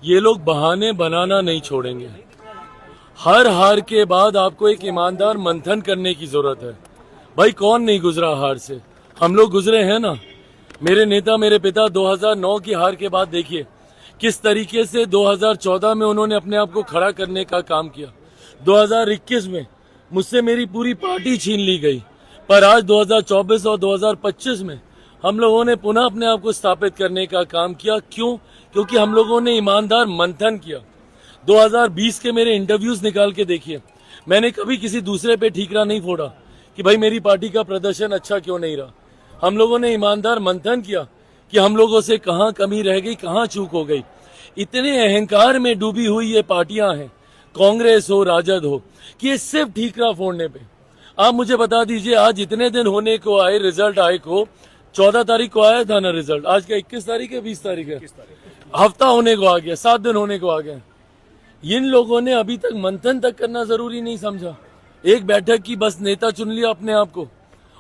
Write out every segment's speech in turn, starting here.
ये लोग बहाने बनाना नहीं छोड़ेंगे। हर हार के बाद आपको एक ईमानदार मंथन करने की जरूरत है। भाई कौन नहीं गुजरा हार से, हम लोग गुजरे हैं ना। मेरे नेता मेरे पिता 2009 की हार के बाद देखिए किस तरीके से 2014 में उन्होंने अपने आप को खड़ा करने का काम किया। 2021 में मुझसे मेरी पूरी पार्टी छीन ली गई, पर आज 2024 और 2025 में हम लोगों ने पुनः अपने आप को स्थापित करने का काम किया। क्यों? क्योंकि हम लोगों ने ईमानदार मंथन किया। 2020 के मेरे इंटरव्यूज निकाल के देखिए, मैंने कभी किसी दूसरे पे ठीकरा नहीं फोड़ा कि भाई मेरी पार्टी का प्रदर्शन अच्छा क्यों नहीं रहा। हम लोगों ने ईमानदार मंथन किया कि हम लोगों से कहां कमी रह गई, कहां चूक हो गई। इतने अहंकार में डूबी हुई ये पार्टियां हैं, कांग्रेस हो राजद हो, कि ये सिर्फ ठीकरा फोड़ने पे। आप मुझे बता दीजिए, आज इतने दिन होने को आए, रिजल्ट आए को 14 तारीख को आया था ना रिजल्ट, आज का 21 तारीख है, 20 तारीख है, हफ्ता होने को आ गया, 7 दिन होने को आ गया। इन लोगों ने अभी तक मंथन तक करना जरूरी नहीं समझा। एक बैठक की बस नेता चुन लिया अपने आप को,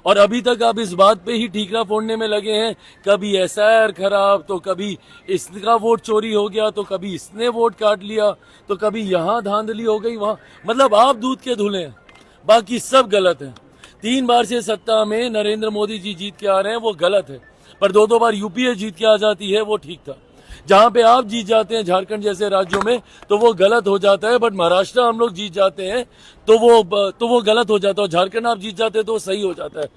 और अभी तक आप इस बात पे ही ठीकरा फोड़ने में लगे हैं। कभी एसआईआर खराब, तो कभी इसका वोट चोरी हो गया, तो कभी इसने वोट काट लिया, तो कभी यहाँ धांधली हो गई, वहां। मतलब आप दूध के धुले हैं, बाकी सब गलत है। 3 बार से सत्ता में नरेंद्र मोदी जी जीत के आ रहे हैं, वो गलत है। पर 2 बार यूपीए जीत के आ जाती है, वो ठीक था। जहां पे आप जीत जाते हैं झारखंड जैसे राज्यों में, तो वो गलत हो जाता है। बट महाराष्ट्र हम लोग जीत जाते हैं तो वो गलत हो जाता है। झारखंड आप जीत जाते हैं तो वो सही हो जाता है।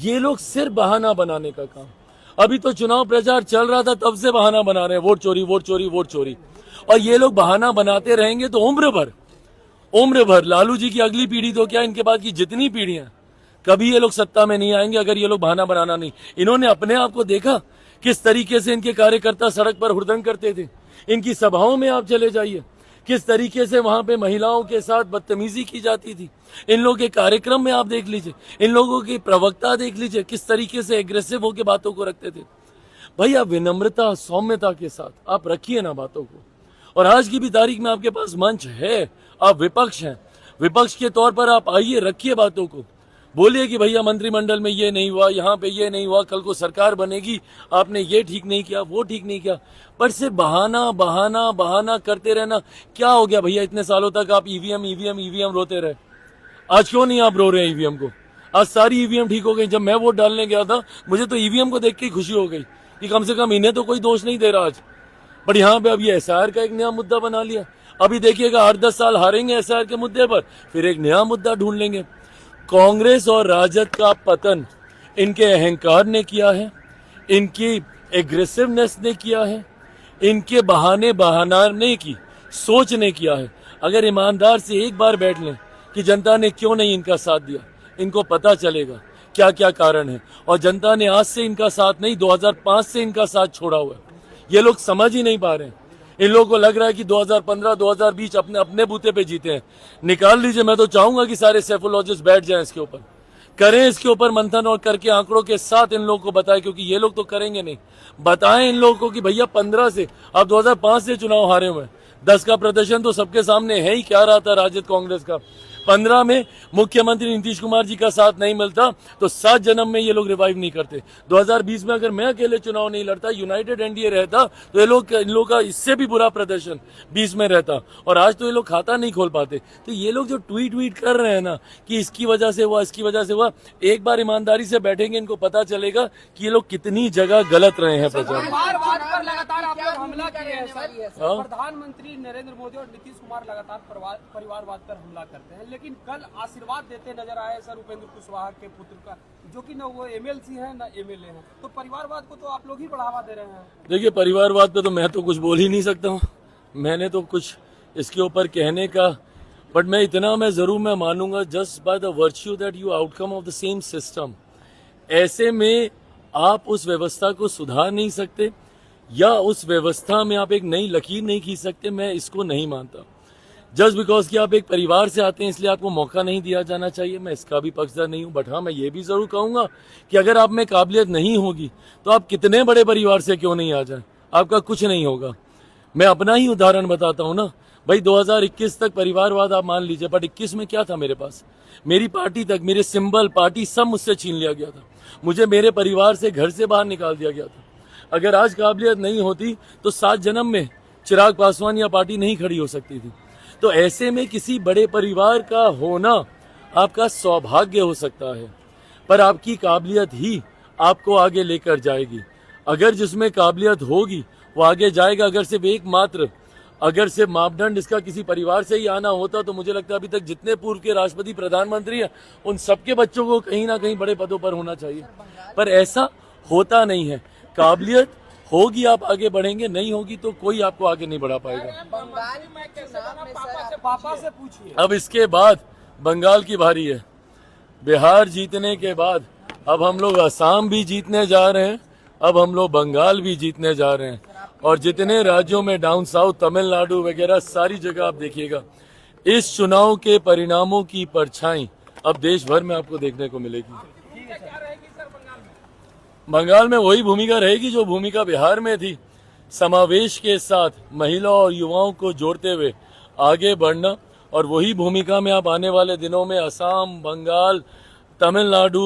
ये लोग सिर्फ बहाना बनाने का काम। अभी तो चुनाव प्रचार चल रहा था, तब से बहाना बना रहे हैं, वोट चोरी वोट चोरी वोट चोरी। और ये लोग बहाना बनाते रहेंगे तो उम्र भर लालू जी की अगली पीढ़ी तो क्या, इनके बाद की जितनी पीढ़ियां, कभी ये लोग सत्ता में नहीं आएंगे अगर ये लोग बहाना बनाना नहीं। इन्होंने अपने आप को देखा किस तरीके से इनके कार्यकर्ता सड़क पर हुड़दंग करते थे। इनकी सभाओं में आप चले जाइए, किस तरीके से वहां पे महिलाओं के साथ बदतमीजी की जाती थी। इन लोगों के कार्यक्रम में आप देख लीजिए, इन लोगों की प्रवक्ता देख लीजिए, किस तरीके से एग्रेसिव होकर बातों को रखते थे। भाई आप विनम्रता सौम्यता के साथ आप रखिए ना बातों को। और आज की भी तारीख में आपके पास मंच है, आप विपक्ष हैं, विपक्ष के तौर पर आप आइए, रखिए बातों को। बोलिए कि भैया मंत्रिमंडल में ये नहीं हुआ, यहाँ पे ये नहीं हुआ, कल को सरकार बनेगी, आपने ये ठीक नहीं किया, वो ठीक नहीं किया। पर सिर्फ बहाना बहाना बहाना करते रहना। क्या हो गया भैया, इतने सालों तक आप ईवीएम ईवीएम ईवीएम रोते रहे, आज क्यों नहीं आप रो रहे हैं ईवीएम को? आज सारी ईवीएम ठीक हो गई। जब मैं वोट डालने गया था, मुझे तो ईवीएम को देख के खुशी हो गई कि कम से कम इन्हें तो कोई दोष नहीं दे रहा आज। बट यहाँ पे अब ये एसआईआर का एक नया मुद्दा बना लिया। अभी देखिएगा 8-10 साल हारेंगे एसआईआर के मुद्दे पर, फिर एक नया मुद्दा ढूंढ लेंगे। कांग्रेस और राजद का पतन इनके अहंकार ने किया है, इनकी एग्रेसिवनेस ने किया है, इनके बहाने बहाने की सोच ने किया है। अगर ईमानदार से एक बार बैठ लें कि जनता ने क्यों नहीं इनका साथ दिया, इनको पता चलेगा क्या क्या कारण है। और जनता ने आज से इनका साथ नहीं, 2005 से इनका साथ छोड़ा हुआ है। ये लोग समझ ही नहीं पा रहे हैं। इन लोगों को लग रहा है कि 2015-2020 अपने बूते पे जीते हैं। निकाल लीजिए। मैं तो चाहूंगा कि सारे सेफोलॉजिस्ट बैठ जाएं इसके ऊपर, करें इसके ऊपर मंथन, और करके आंकड़ों के साथ इन लोगों को बताएं, क्योंकि ये लोग तो करेंगे नहीं। बताएं इन लोगों को कि भैया 15 से, आप 2005 से चुनाव हारे हुए हैं, 10 का प्रदर्शन तो सबके सामने है ही क्या रहा था राजद कांग्रेस का। 15 में मुख्यमंत्री नीतीश कुमार जी का साथ नहीं मिलता तो 7 जन्म में ये लोग रिवाइव नहीं करते। 2020 में अगर मैं अकेले चुनाव नहीं लड़ता, यूनाइटेड एनडीए रहता, तो इन लोग का इससे भी बुरा प्रदर्शन 20 में रहता। और आज तो ये लोग खाता नहीं खोल पाते। तो ये लोग जो ट्वीट कर रहे हैं ना कि इसकी वजह से हुआ, इसकी वजह से हुआ, एक बार ईमानदारी से बैठेंगे, इनको पता चलेगा कि ये लोग कितनी जगह गलत रहे हैं। प्रधानमंत्री नरेंद्र मोदी और नीतीश कुमार लगातार परिवारवाद पर हमला करते हैं, लेकिन कल आशीर्वाद देते नजर आए सर उपेंद्र कुशवाहा के पुत्र का, जो कि न वो एमएलसी है न एमएलए है। तो परिवारवाद को तो आप लोग ही बढ़ावा दे रहे हैं। देखिए, परिवारवाद पे तो मैं तो कुछ बोल ही नहीं सकता हूँ, मैंने तो कुछ इसके ऊपर कहने का। बट मैं इतना मैं मानूंगा, just by the virtue that you outcome of the same system. ऐसे में आप उस व्यवस्था को सुधार नहीं सकते, या उस व्यवस्था में आप एक नई लकीर नहीं खींच सकते। मैं इसको नहीं मानता। जस्ट बिकॉज कि आप एक परिवार से आते हैं इसलिए आपको मौका नहीं दिया जाना चाहिए, मैं इसका भी पक्षधर नहीं हूं। बट हाँ, मैं ये भी जरूर कहूंगा कि अगर आप में काबिलियत नहीं होगी तो आप कितने बड़े परिवार से क्यों नहीं आ जाए, आपका कुछ नहीं होगा। मैं अपना ही उदाहरण बताता हूं ना भाई। 2021 तक परिवारवाद आप मान लीजिए, बट 21 में क्या था मेरे पास? मेरी पार्टी तक, मेरे सिंबल पार्टी सब मुझसे छीन लिया गया था। मुझे मेरे परिवार से घर से बाहर निकाल दिया गया था। अगर आज काबिलियत नहीं होती तो 7 जन्म में चिराग पासवान या पार्टी नहीं खड़ी हो सकती थी। तो ऐसे में किसी बड़े परिवार का होना आपका सौभाग्य हो सकता है, पर आपकी काबिलियत ही आपको आगे लेकर जाएगी। अगर जिसमें काबिलियत होगी वो आगे जाएगा। अगर सिर्फ मापदंड इसका किसी परिवार से ही आना होता तो मुझे लगता है अभी तक जितने पूर्व के राष्ट्रपति प्रधानमंत्री हैं उन सबके बच्चों को कहीं ना कहीं बड़े पदों पर होना चाहिए, पर ऐसा होता नहीं है। काबिलियत होगी आप आगे बढ़ेंगे, नहीं होगी तो कोई आपको आगे नहीं बढ़ा पाएगा। बंगाल में चुनाव में सर पापा से पूछिए। अब इसके बाद बंगाल की बारी है। बिहार जीतने के बाद अब हम लोग असम भी जीतने जा रहे हैं, अब हम लोग बंगाल भी जीतने जा रहे हैं, और जितने राज्यों में डाउन साउथ, तमिलनाडु वगैरह सारी जगह आप देखिएगा इस चुनाव के परिणामों की परछाई अब देश भर में आपको देखने को मिलेगी। बंगाल में वही भूमिका रहेगी जो भूमिका बिहार में थी, समावेश के साथ महिला और युवाओं को जोड़ते हुए आगे बढ़ना, और वही भूमिका में आप आने वाले दिनों में असम, बंगाल, तमिलनाडु,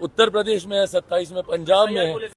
उत्तर प्रदेश में है, 27 में पंजाब में है।